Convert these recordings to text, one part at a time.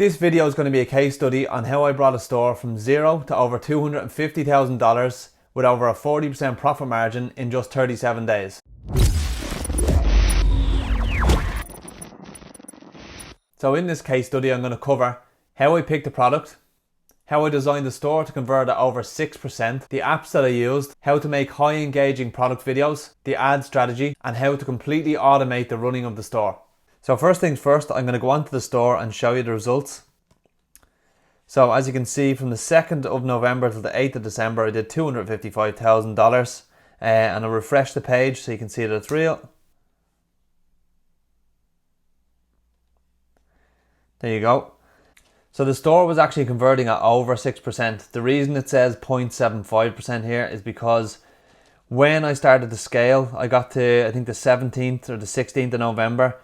This video is going to be a case study on how I brought a store from zero to over $250,000 with over a 40% profit margin in just 37 days. So in this case study, I'm going to cover how I picked the product, how I designed the store to convert at over 6%, the apps that I used, how to make high engaging product videos, the ad strategy, and how to completely automate the running of the store. So first things first, I'm going to go onto the store and show you the results. So as you can see, from the 2nd of November to the 8th of December, I did $255,000 and I'll refresh the page so you can see that it's real. There you go. So the store was actually converting at over 6%. The reason it says 0.75% here is because when I started to scale, I got to, I think, the 17th or the 16th of November,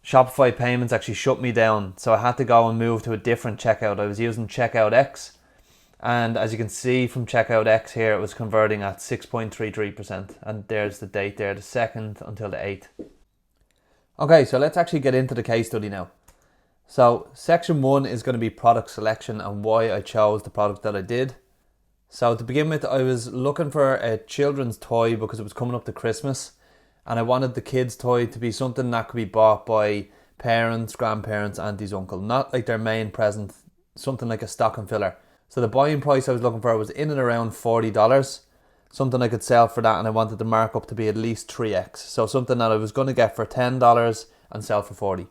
Shopify payments actually shut me down. So I had to go and move to a different checkout. I was using Checkout X. And as you can see from Checkout X here, it was converting at 6.33%. And there's the date there, the 2nd until the 8th. Okay, so let's actually get into the case study now. So section 1 is going to be product selection and why I chose the product that I did. So to begin with, I was looking for a children's toy because it was coming up to Christmas. And I wanted the kids' toy to be something that could be bought by parents, grandparents, aunties, uncle. Not like their main present, something like a stocking filler. So the buying price I was looking for was in and around $40. Something I could sell for that, and I wanted the markup to be at least 3x. So something that I was going to get for $10 and sell for $40.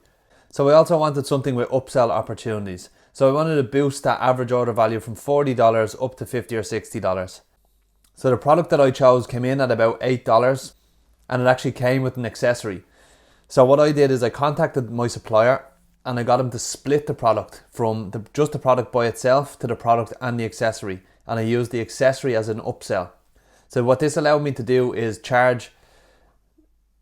So I also wanted something with upsell opportunities. So I wanted to boost that average order value from $40 up to $50 or $60. So the product that I chose came in at about $8. And it actually came with an accessory. So what I did is I contacted my supplier and I got him to split the product from just the product by itself to the product and the accessory. And I used the accessory as an upsell. So what this allowed me to do is charge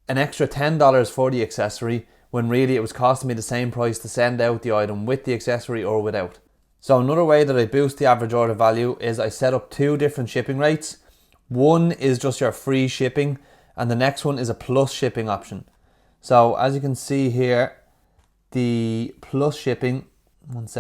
an extra $10 for the accessory when really it was costing me the same price to send out the item with the accessory or without. So another way that I boost the average order value is I set up 2 different shipping rates. One is just your free shipping, and the next one is a plus shipping option. So as you can see here, the plus shipping, the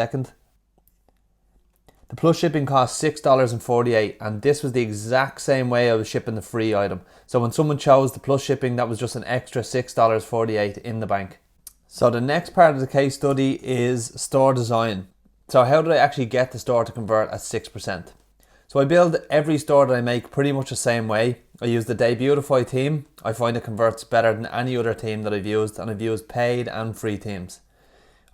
plus shipping costs $6.48, and this was the exact same way I was shipping the free item. So when someone chose the plus shipping, that was just an extra $6.48 in the bank. So the next part of the case study is store design. So how did I actually get the store to convert at 6%? So I build every store that I make pretty much the same way. I use the Debutify theme. I find it converts better than any other theme that I've used, and I've used paid and free themes.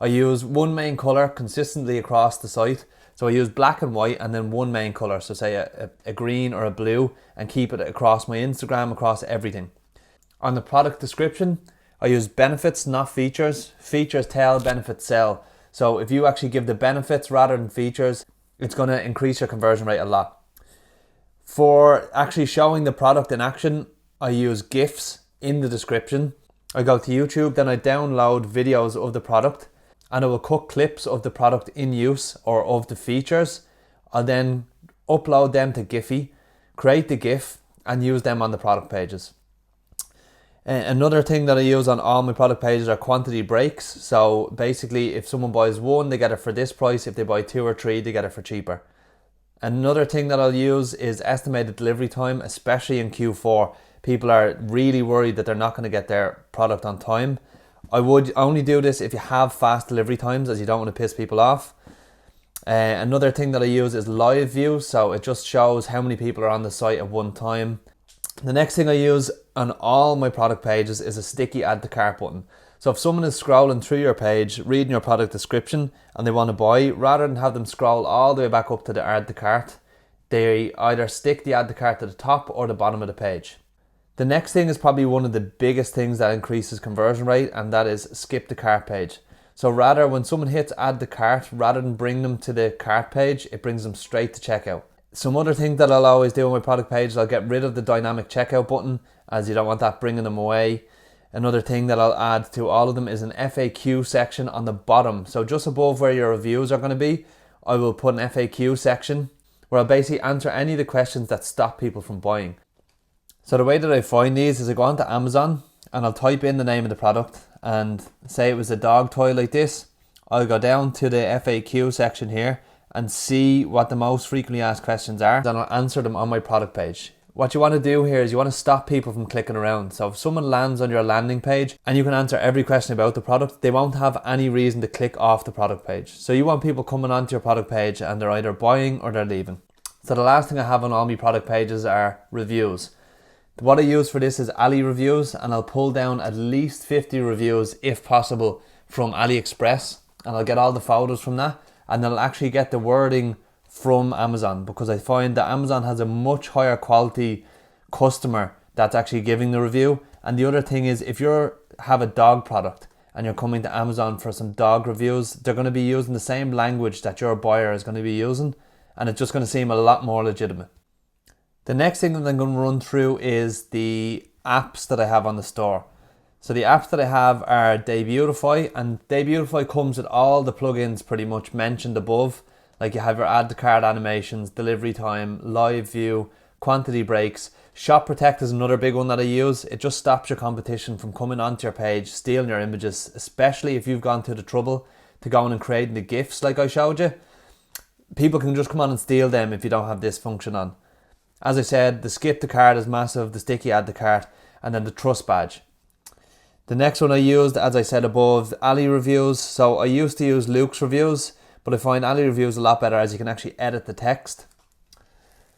I use one main colour consistently across the site. So I use black and white and then one main colour, so say a green or a blue, and keep it across my Instagram, across everything. On the product description, I use benefits, not features. Features tell, benefits sell. So if you actually give the benefits rather than features, it's going to increase your conversion rate a lot. For actually showing the product in action, I use GIFs in the description. I go to YouTube, then I download videos of the product, and I will cut clips of the product in use or of the features. I'll then upload them to Giphy, create the GIF, and use them on the product pages. Another thing that I use on all my product pages are quantity breaks. So basically, if someone buys 1, they get it for this price. If they buy 2 or 3, they get it for cheaper. Another thing that I'll use is estimated delivery time, especially in Q4. People are really worried that they're not going to get their product on time. I would only do this if you have fast delivery times, as you don't want to piss people off. Another thing that I use is live view. So it just shows how many people are on the site at one time. The next thing I use on all my product pages is a sticky add to cart button. So if someone is scrolling through your page, reading your product description, and they want to buy, rather than have them scroll all the way back up to the add to cart, they either stick the add to cart to the top or the bottom of the page. The next thing is probably one of the biggest things that increases conversion rate, and that is skip the cart page. So rather, when someone hits add to cart, rather than bring them to the cart page, it brings them straight to checkout. Some other thing that I'll always do on my product page is I'll get rid of the dynamic checkout button, as you don't want that bringing them away. Another thing that I'll add to all of them is an FAQ section on the bottom. So just above where your reviews are going to be, I will put an FAQ section where I'll basically answer any of the questions that stop people from buying. So the way that I find these is I go onto Amazon and I'll type in the name of the product, and say it was a dog toy like this, I'll go down to the FAQ section here and see what the most frequently asked questions are, and I'll answer them on my product page. What you want to do here is you want to stop people from clicking around. So if someone lands on your landing page and you can answer every question about the product, they won't have any reason to click off the product page. So you want people coming onto your product page and they're either buying or they're leaving. So the last thing I have on all my product pages are reviews. What I use for this is Ali reviews, and I'll pull down at least 50 reviews if possible from AliExpress, and I'll get all the photos from that, and I'll actually get the wording from Amazon, because I find that Amazon has a much higher quality customer that's actually giving the review. And the other thing is, if you have a dog product and you're coming to Amazon for some dog reviews, they're going to be using the same language that your buyer is going to be using, and it's just going to seem a lot more legitimate. The next thing that I'm going to run through is the apps that I have on the store. So the apps that I have are Debutify, and Debutify comes with all the plugins pretty much mentioned above. Like you have your add to cart animations, delivery time, live view, quantity breaks. Shop Protect is another big one that I use. It just stops your competition from coming onto your page, stealing your images, especially if you've gone to the trouble to go in and create the GIFs like I showed you. People can just come on and steal them if you don't have this function on. As I said, the skip to cart is massive, the sticky add to cart, and then the trust badge. The next one I used, as I said above, Ali reviews. So I used to use Luke's reviews, but I find Ali reviews a lot better as you can actually edit the text.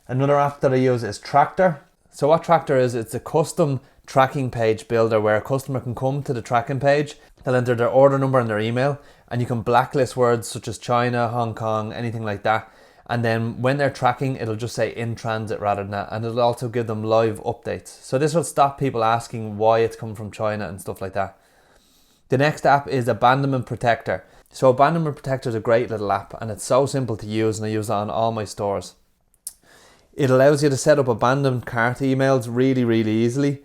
Another app that I use is Tractor. So what Tractor is, it's a custom tracking page builder where a customer can come to the tracking page, they'll enter their order number and their email, and you can blacklist words such as China, Hong Kong, anything like that. And then when they're tracking, it'll just say in transit rather than that, and it'll also give them live updates. So this will stop people asking why it's coming from China and stuff like that. The next app is Abandonment Protector. So Abandonment Protector is a great little app, and it's so simple to use, and I use it on all my stores. It allows you to set up abandoned cart emails really, really easily.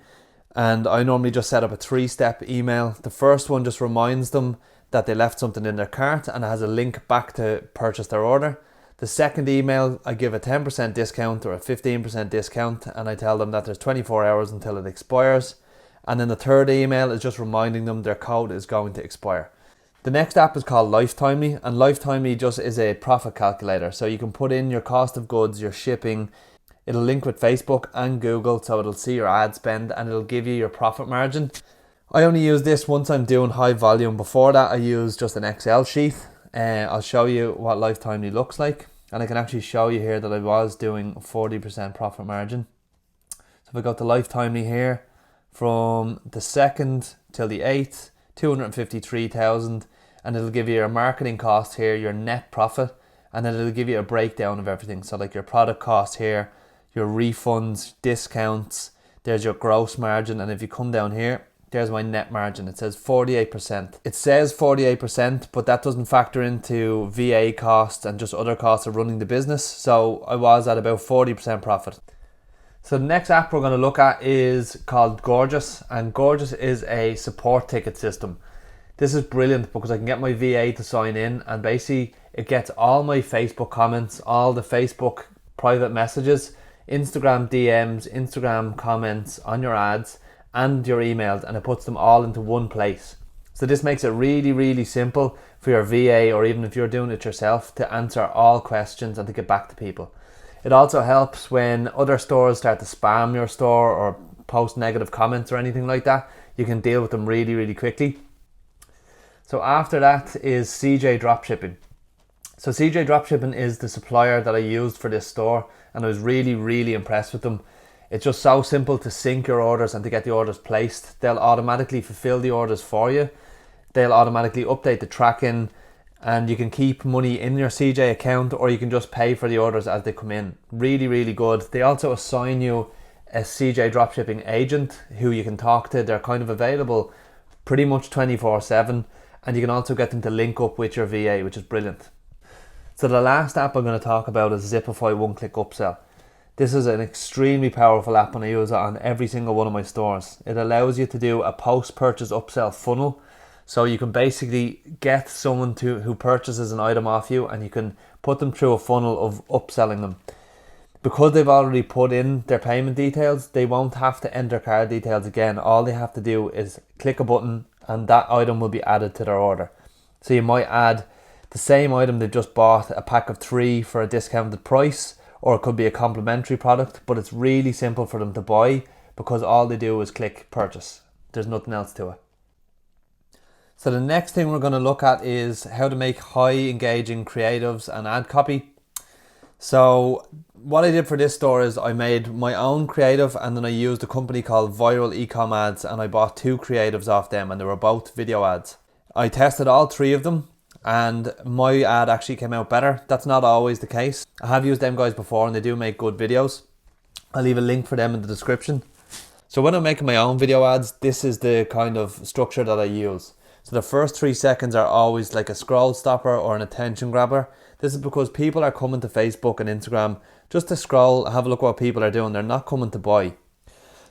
And I normally just set up a 3-step email. The first one just reminds them that they left something in their cart and it has a link back to purchase their order. The second email, I give a 10% discount or a 15% discount, and I tell them that there's 24 hours until it expires. And then the third email is just reminding them their code is going to expire. The next app is called Lifetimely, and Lifetimely just is a profit calculator. So you can put in your cost of goods, your shipping. It'll link with Facebook and Google, so it'll see your ad spend and it'll give you your profit margin. I only use this once I'm doing high volume. Before that, I use just an Excel sheet. I'll show you what Lifetimely looks like, and I can actually show you here that I was doing 40% profit margin. So if I go to Lifetimely here, from the 2nd till the 8th, 253,000, and it'll give you your marketing cost here, your net profit, and then it'll give you a breakdown of everything. So like your product cost here, your refunds, discounts, there's your gross margin, and if you come down here, there's my net margin. It says 48%. It says 48%, but that doesn't factor into VA costs and just other costs of running the business. So I was at about 40% profit. So the next app we're going to look at is called Gorgeous, and Gorgeous is a support ticket system. This is brilliant because I can get my VA to sign in, and basically it gets all my Facebook comments, all the Facebook private messages, Instagram DMs, Instagram comments on your ads and your emails, and it puts them all into one place. So this makes it really, really simple for your VA, or even if you're doing it yourself, to answer all questions and to get back to people. It also helps when other stores start to spam your store or post negative comments or anything like that. You can deal with them really, really quickly. So after that is CJ Dropshipping. So CJ Dropshipping is the supplier that I used for this store, and I was really, really impressed with them. It's just so simple to sync your orders and to get the orders placed. They'll automatically fulfill the orders for you. They'll automatically update the tracking, and you can keep money in your CJ account, or you can just pay for the orders as they come in. Really, really good. They also assign you a CJ Dropshipping agent who you can talk to. They're kind of available pretty much 24/7, and you can also get them to link up with your VA, which is brilliant. So the last app I'm going to talk about is Zipify One-Click Upsell. This is an extremely powerful app, and I use it on every single one of my stores. It allows you to do a post-purchase upsell funnel. So you can basically get someone who purchases an item off you, and you can put them through a funnel of upselling them. Because they've already put in their payment details, they won't have to enter card details again. All they have to do is click a button and that item will be added to their order. So you might add the same item they've just bought, a pack of 3 for a discounted price, or it could be a complimentary product, but it's really simple for them to buy because all they do is click purchase. There's nothing else to it. So the next thing we're going to look at is how to make high engaging creatives and ad copy. So what I did for this store is I made my own creative, and then I used a company called Viral Ecom Ads, and I bought 2 creatives off them, and they were both video ads. I tested all 3 of them, and my ad actually came out better. That's not always the case. I have used them guys before, and they do make good videos. I'll leave a link for them in the description. So when I'm making my own video ads, this is the kind of structure that I use. So the first 3 seconds are always like a scroll stopper or an attention grabber. This is because people are coming to Facebook and Instagram just to scroll, have a look at what people are doing. They're not coming to buy.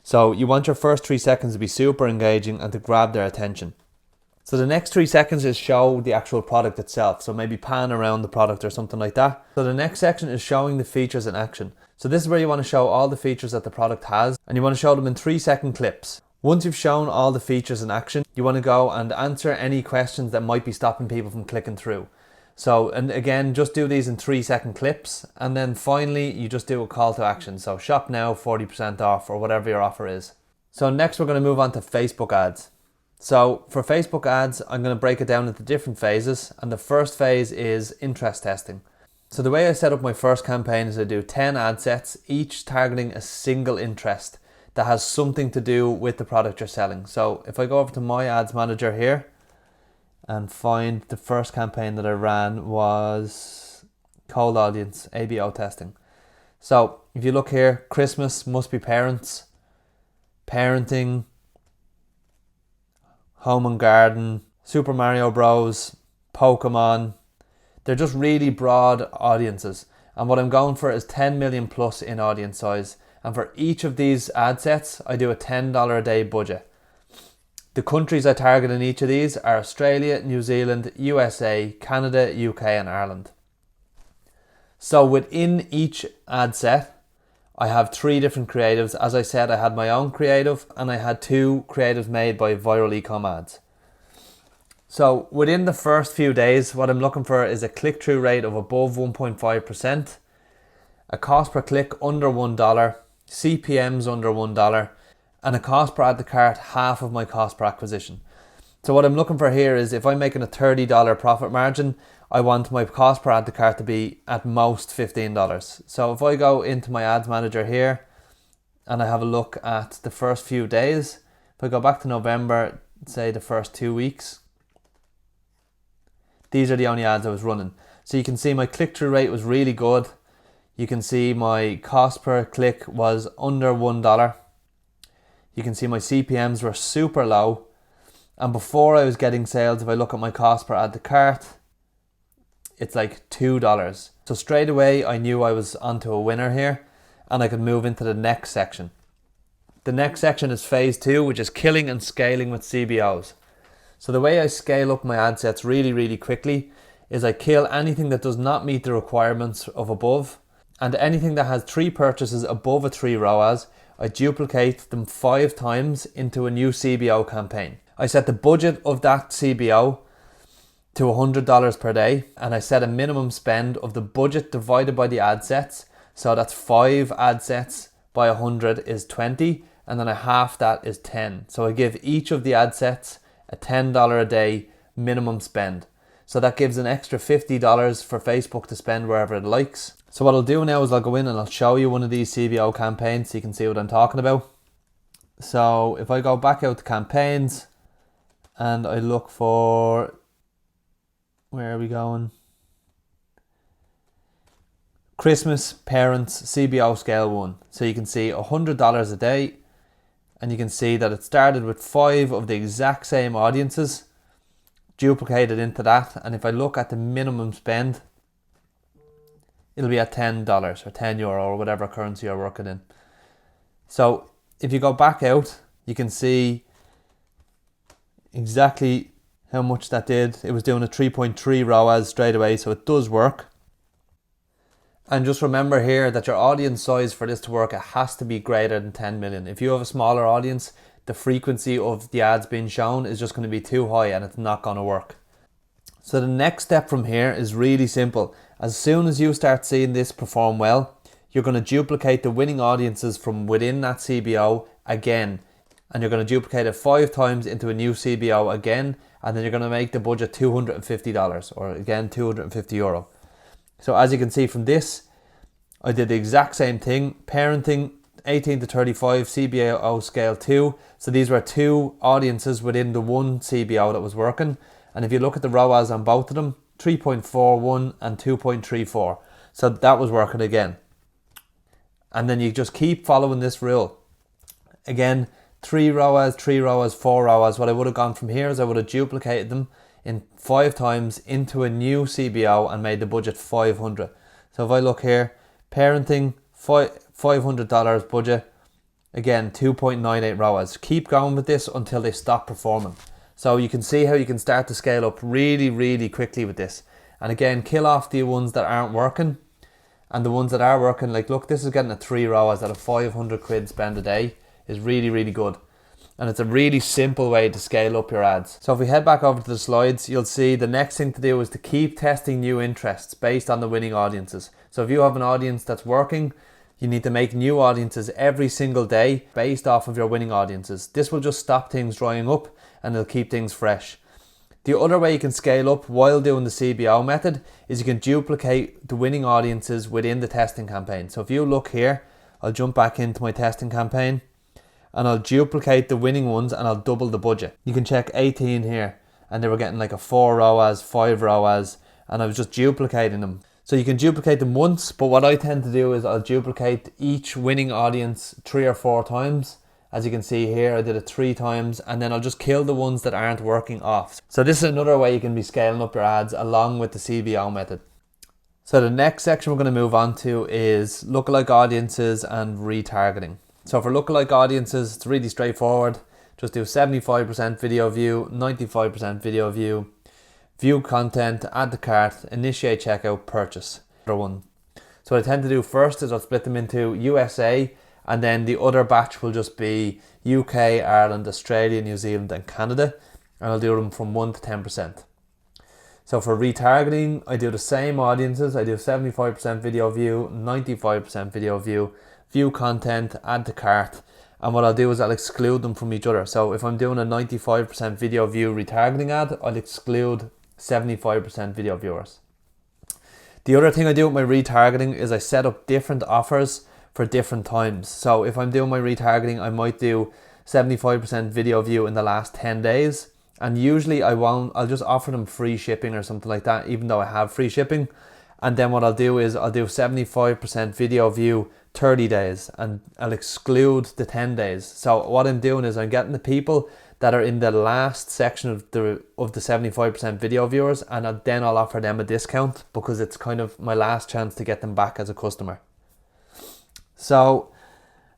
So you want your first 3 seconds to be super engaging and to grab their attention. So the next 3 seconds is show the actual product itself. So maybe pan around the product or something like that. So the next section is showing the features in action. So this is where you want to show all the features that the product has, and you want to show them in 3-second clips. Once you've shown all the features in action, you want to go and answer any questions that might be stopping people from clicking through. So, and again, just do these in 3-second clips, and then finally you just do a call to action. So shop now, 40% off, or whatever your offer is. So next we're going to move on to Facebook ads. So for Facebook ads, I'm going to break it down into different phases, and the first phase is interest testing. So the way I set up my first campaign is I do 10 ad sets, each targeting a single interest that has something to do with the product you're selling. So if I go over to my ads manager here and find the first campaign that I ran was cold audience, ABO testing. So if you look here, Christmas must be parents, parenting, home and garden, Super Mario Bros, Pokemon. They're just really broad audiences. And what I'm going for is 10 million plus in audience size. And for each of these ad sets, I do a $10 a day budget. The countries I target in each of these are Australia, New Zealand, USA, Canada, UK and Ireland. So within each ad set, I have 3 different creatives. As I said, I had my own creative and I had 2 creatives made by Viral Ecom Ads. So within the first few days, what I'm looking for is a click-through rate of above 1.5%, a cost per click under $1, CPMs under $1, and a cost per add to cart half of my cost per acquisition. So what I'm looking for here is if I'm making a $30 profit margin, I want my cost per add to cart to be at most $15. So if I go into my ads manager here and I have a look at the first few days, if I go back to November, say the first 2 weeks, these are the only ads I was running. So you can see my click-through rate was really good. You can see my cost per click was under $1. You can see my CPMs were super low. And before I was getting sales, if I look at my cost per add to cart, it's like $2. So straight away, I knew I was onto a winner here and I could move into the next section. The next section is phase 2, which is killing and scaling with CBOs. So the way I scale up my ad sets really quickly is I kill anything that does not meet the requirements of above, and anything that has 3 purchases above a 3 ROAS, I duplicate them 5 times into a new CBO campaign. I set the budget of that CBO to $100 per day, and I set a minimum spend of the budget divided by the ad sets. So that's 5 ad sets by 100 is 20, and then a half that is 10. So I give each of the ad sets a $10 a day minimum spend. So that gives an extra $50 for Facebook to spend wherever it likes. So what I'll do now is I'll go in and I'll show you one of these CBO campaigns so you can see what I'm talking about. So if I go back out to campaigns and I look for, where are we going? Christmas Parents CBO Scale 1. So you can see $100 a day, and you can see that it started with 5 of the exact same audiences duplicated into that. And if I look at the minimum spend, it'll be at $10 or €10 or whatever currency you're working in. So if you go back out, you can see exactly how much that did. It was doing a 3.3 ROAS straight away, so it does work. And just remember here that your audience size for this to work, it has to be greater than 10 million. If you have a smaller audience, the frequency of the ads being shown is just going to be too high and it's not going to work. So the next step from here is really simple. As soon as you start seeing this perform well, you're going to duplicate the winning audiences from within that CBO again. And you're going to duplicate it 5 times into a new CBO again. And then you're going to make the budget $250 or again €250. So as you can see from this, I did the exact same thing. Parenting 18 to 35, CBO scale 2. So these were 2 audiences within the one CBO that was working. And if you look at the ROAS on both of them, 3.41 and 2.34. So that was working again. And then you just keep following this rule. Again, 3 ROAS, 3 ROAS, 4 ROAS. What I would have gone from here is I would have duplicated them in 5 times into a new CBO and made the budget 500. So if I look here, parenting, $500 budget, again 2.98 ROAS. Keep going with this until they stop performing. So you can see how you can start to scale up really quickly with this. And again, kill off the ones that aren't working, and the ones that are working, like look, this is getting a 3 ROAS at a 500 quid spend a day, is really good. And it's a really simple way to scale up your ads. So if we head back over to the slides, you'll see the next thing to do is to keep testing new interests based on the winning audiences. So if you have an audience that's working, you need to make new audiences every single day based off of your winning audiences. This will just stop things drying up and it'll keep things fresh. The other way you can scale up while doing the CBO method is you can duplicate the winning audiences within the testing campaign. So if you look here, I'll jump back into my testing campaign and I'll duplicate the winning ones and I'll double the budget. You can check 18 here and they were getting like a 4 ROAS, 5 ROAS, and I was just duplicating them. So you can duplicate them once, but what I tend to do is I'll duplicate each winning audience 3 or 4 times. As you can see here, I did it 3 times, and then I'll just kill the ones that aren't working off. So this is another way you can be scaling up your ads along with the CBO method. So the next section we're going to move on to is lookalike audiences and retargeting. So for lookalike audiences, it's really straightforward. Just do 75% video view, 95% video view, view content, add to cart, initiate checkout, purchase. So what I tend to do first is I'll split them into USA, and then the other batch will just be UK, Ireland, Australia, New Zealand and Canada, and I'll do them from 1 to 10%. So for retargeting, I do the same audiences. I do 75% video view, 95% video view, view content, add to cart, and what I'll do is I'll exclude them from each other. So if I'm doing a 95% video view retargeting ad, I'll exclude 75% video viewers. The other thing I do with my retargeting is I set up different offers for different times. So if I'm doing my retargeting, I might do 75% video view in the last 10 days. And usually I'll just offer them free shipping or something like that, even though I have free shipping. And then what I'll do is I'll do 75% video view 30 days and I'll exclude the 10 days. So what I'm doing is I'm getting the people that are in the last section of the 75% video viewers, and then I'll offer them a discount because it's kind of my last chance to get them back as a customer. So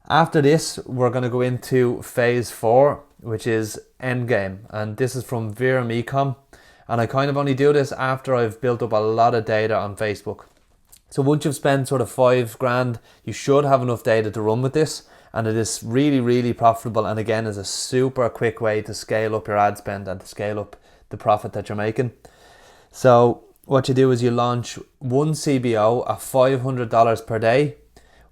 after this, we're going to go into phase 4, which is endgame, and this is from Viram Ecom, and I kind of only do this after I've built up a lot of data on Facebook. So once you've spent sort of $5,000, you should have enough data to run with this, and it is really profitable, and again is a super quick way to scale up your ad spend and to scale up the profit that you're making. So what you do is you launch one CBO at $500 per day.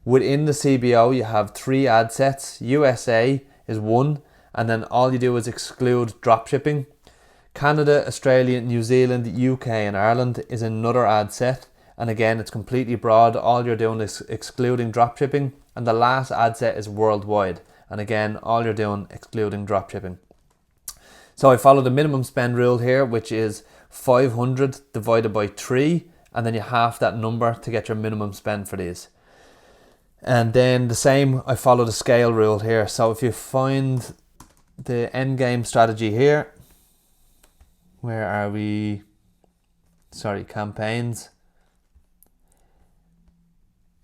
Within the CBO you have 3 ad sets. USA is one, and then all you do is exclude dropshipping. Canada, Australia, New Zealand, UK and Ireland is another ad set, and again it's completely broad. All you're doing is excluding dropshipping. And the last ad set is worldwide, and again all you're doing excluding dropshipping. So I follow the minimum spend rule here, which is 500 divided by 3, and then you half that number to get your minimum spend for these. And then the same, I follow the scale rule here. So if you find the end game strategy here, where are we? Sorry, campaigns.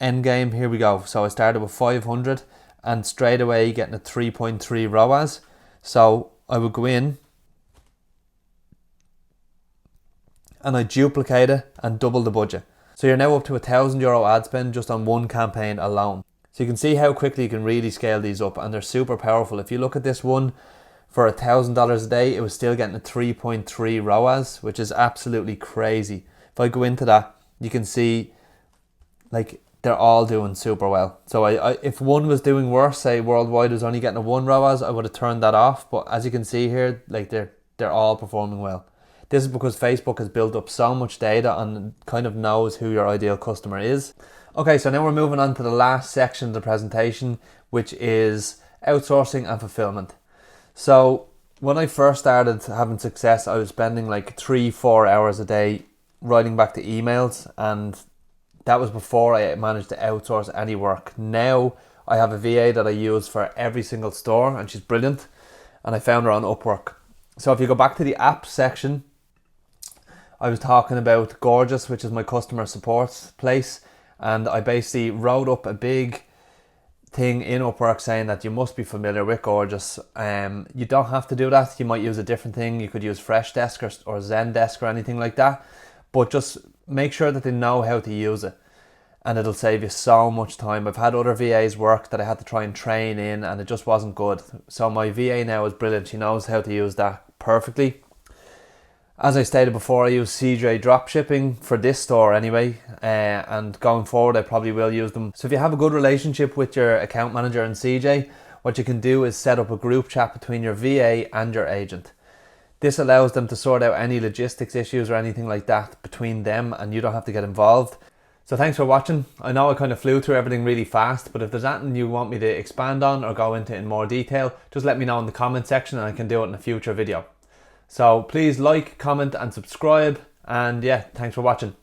End game, here we go. So I started with 500 and straight away getting a 3.3 ROAS. So I would go in and I duplicate it and double the budget. So you're now up to €1,000 ad spend just on one campaign alone. So you can see how quickly you can really scale these up, and they're super powerful. If you look at this one For $1,000 a day, it was still getting a 3.3 ROAS, which is absolutely crazy. If I go into that, you can see like they're all doing super well. So if one was doing worse, say worldwide was only getting a 1 ROAS, I would have turned that off. But as you can see here, like they're all performing well. This is because Facebook has built up so much data and kind of knows who your ideal customer is. Okay, so now we're moving on to the last section of the presentation, which is outsourcing and fulfillment. So when I first started having success, I was spending like 3-4 hours a day writing back to emails, and that was before I managed to outsource any work. Now I have a VA that I use for every single store, and she's brilliant, and I found her on Upwork. So if you go back to the app section, I was talking about Gorgeous, which is my customer support place, and I basically wrote up a big thing in Upwork saying that you must be familiar with Gorgeous. You don't have to do that. You might use a different thing. You could use Freshdesk or Zendesk or anything like that, but just make sure that they know how to use it, and it'll save you so much time. I've had other VAs work that I had to try and train in, and it just wasn't good. So my VA now is brilliant. She knows how to use that perfectly. As I stated before, I use CJ Dropshipping for this store anyway, and going forward I probably will use them. So if you have a good relationship with your account manager and CJ, what you can do is set up a group chat between your VA and your agent. This allows them to sort out any logistics issues or anything like that between them, and you don't have to get involved. So thanks for watching. I know I kind of flew through everything really fast, but if there's anything you want me to expand on or go into in more detail, just let me know in the comment section and I can do it in a future video. So please like, comment and subscribe, and yeah, thanks for watching.